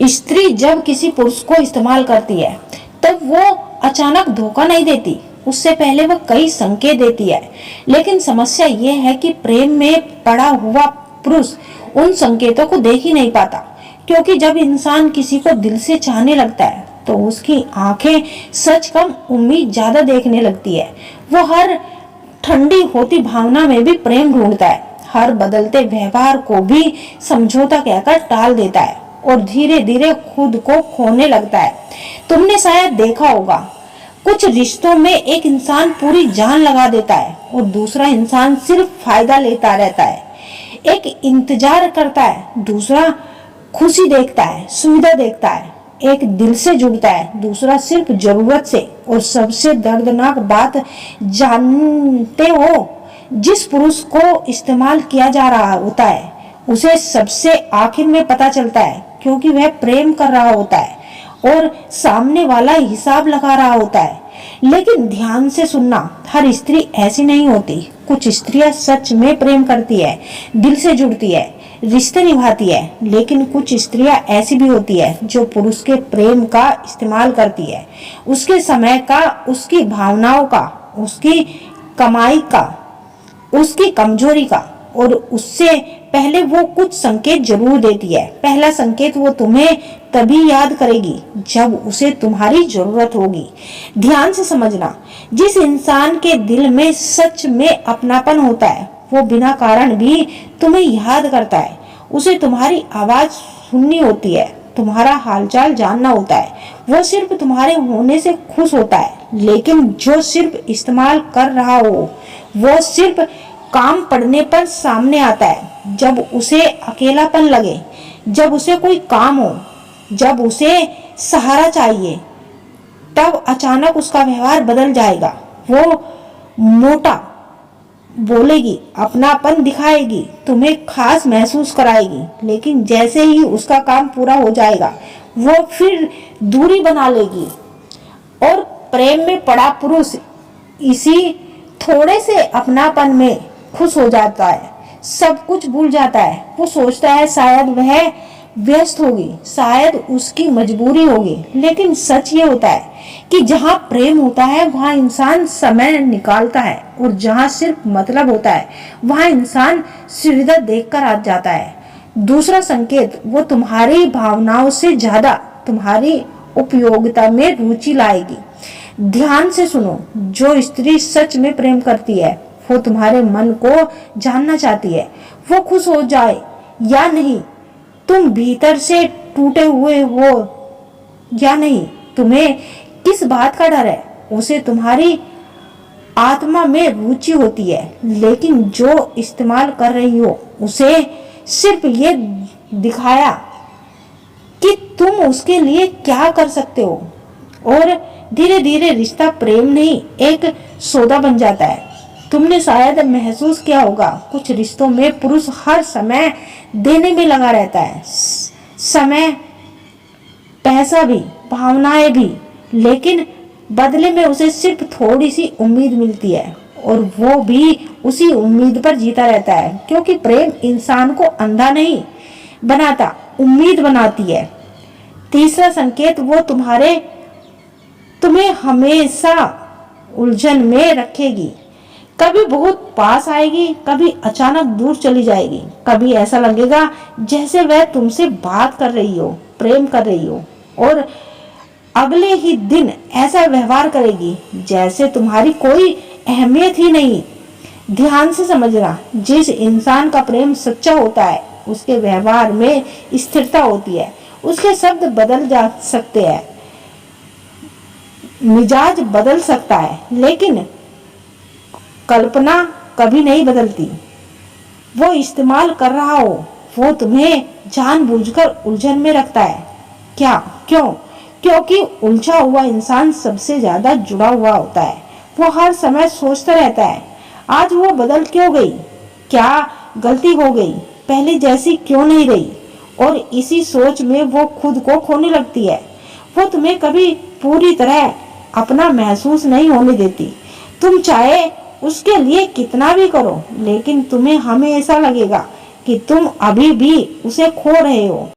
स्त्री जब किसी पुरुष को इस्तेमाल करती है तब वो अचानक धोखा नहीं देती, उससे पहले वह कई संकेत देती है। लेकिन समस्या ये है कि प्रेम में पड़ा हुआ पुरुष उन संकेतों को देख ही नहीं पाता, क्योंकि जब इंसान किसी को दिल से चाहने लगता है तो उसकी आंखें सच कम उम्मीद ज्यादा देखने लगती है। वो हर ठंडी होती भावना में भी प्रेम ढूंढता है, हर बदलते व्यवहार को भी समझौता कहकर टाल देता है और धीरे धीरे खुद को खोने लगता है। तुमने शायद देखा होगा, कुछ रिश्तों में एक इंसान पूरी जान लगा देता है और दूसरा इंसान सिर्फ फायदा लेता रहता है। एक इंतजार करता है, दूसरा खुशी देखता है, सुविधा देखता है। एक दिल से जुड़ता है, दूसरा सिर्फ जरूरत से। और सबसे दर्दनाक बात जानते हो, जिस पुरुष को इस्तेमाल किया जा रहा होता है उसे सबसे आखिर में पता चलता है, क्योंकि वह प्रेम कर रहा होता है और सामने वाला हिसाब लगा रहा होता है। लेकिन ध्यान से सुनना, हर स्त्री ऐसी नहीं होती। कुछ स्त्रियां सच में प्रेम करती है, दिल से जुड़ती है, रिश्ते निभाती है। लेकिन कुछ स्त्रियां ऐसी भी होती है जो पुरुष के प्रेम का इस्तेमाल करती है, उसके समय का, उसकी भावनाओं का, उसकी कमाई का, उसकी कमजोरी का। और उससे पहले वो कुछ संकेत जरूर देती है। पहला संकेत, वो तुम्हें तभी याद करेगी जब उसे तुम्हारी जरूरत होगी। ध्यान से समझना, जिस इंसान के दिल में सच में अपनापन होता है वो बिना कारण भी तुम्हें याद करता है। उसे तुम्हारी आवाज सुननी होती है, तुम्हारा हालचाल जानना होता है, वो सिर्फ तुम्हारे होने से खुश होता है। लेकिन जो सिर्फ इस्तेमाल कर रहा हो वो सिर्फ काम पड़ने पर सामने आता है, जब उसे अकेलापन लगे, जब उसे कोई काम हो, जब उसे सहारा चाहिए, तब अचानक उसका व्यवहार बदल जाएगा। वो मोटा बोलेगी, अपनापन दिखाएगी, तुम्हें खास महसूस कराएगी। लेकिन जैसे ही उसका काम पूरा हो जाएगा वो फिर दूरी बना लेगी। और प्रेम में पड़ा पुरुष इसी थोड़े से अपनापन में खुश हो जाता है, सब कुछ भूल जाता है। वो सोचता है शायद वह व्यस्त होगी, शायद उसकी मजबूरी होगी। लेकिन सच ये होता है कि जहाँ प्रेम होता है वहाँ इंसान समय निकालता है, और जहाँ सिर्फ मतलब होता है वहाँ इंसान सुविधा देखकर आ जाता है। दूसरा संकेत, वो तुम्हारी भावनाओं से ज्यादा तुम्हारी उपयोगिता में रुचि लाएगी। ध्यान से सुनो, जो स्त्री सच में प्रेम करती है वो तुम्हारे मन को जानना चाहती है, वो खुश हो जाए या नहीं, तुम भीतर से टूटे हुए हो या नहीं, तुम्हें किस बात का डर है, उसे तुम्हारी आत्मा में रुचि होती है। लेकिन जो इस्तेमाल कर रही हो उसे सिर्फ ये दिखाया कि तुम उसके लिए क्या कर सकते हो, और धीरे धीरे रिश्ता प्रेम नहीं एक सौदा बन जाता है। तुमने शायद महसूस किया होगा, कुछ रिश्तों में पुरुष हर समय देने में लगा रहता है, समय, पैसा भी, भावनाएं भी। लेकिन बदले में उसे सिर्फ थोड़ी सी उम्मीद मिलती है, और वो भी उसी उम्मीद पर जीता रहता है, क्योंकि प्रेम इंसान को अंधा नहीं बनाता, उम्मीद बनाती है। तीसरा संकेत, वो तुम्हें हमेशा उलझन में रखेगी। कभी बहुत पास आएगी, कभी अचानक दूर चली जाएगी, कभी ऐसा लगेगा जैसे वह तुमसे बात कर रही हो, प्रेम कर रही हो, और अगले ही दिन ऐसा व्यवहार करेगी जैसे तुम्हारी कोई अहमियत ही नहीं। ध्यान से समझना, जिस इंसान का प्रेम सच्चा होता है उसके व्यवहार में स्थिरता होती है। उसके शब्द बदल जा सकते हैं, मिजाज बदल सकता है, लेकिन कल्पना कभी नहीं बदलती। वो इस्तेमाल कर रहा हो, वो तुम्हें जानबूझकर उलझन में रखता है। क्यों? क्योंकि उलझा हुआ इंसान सबसे ज्यादा जुड़ा हुआ होता है। वो हर समय सोचता रहता है, आज वो बदल क्यों गई, क्या गलती हो गई, पहले जैसी क्यों नहीं रही। और इसी सोच में वो खुद को खोने लगती है। वो तुम्हें कभी पूरी तरह अपना महसूस नहीं होने देती। तुम चाहे उसके लिए कितना भी करो, लेकिन तुम्हें हमेशा लगेगा कि तुम अभी भी उसे खो रहे हो।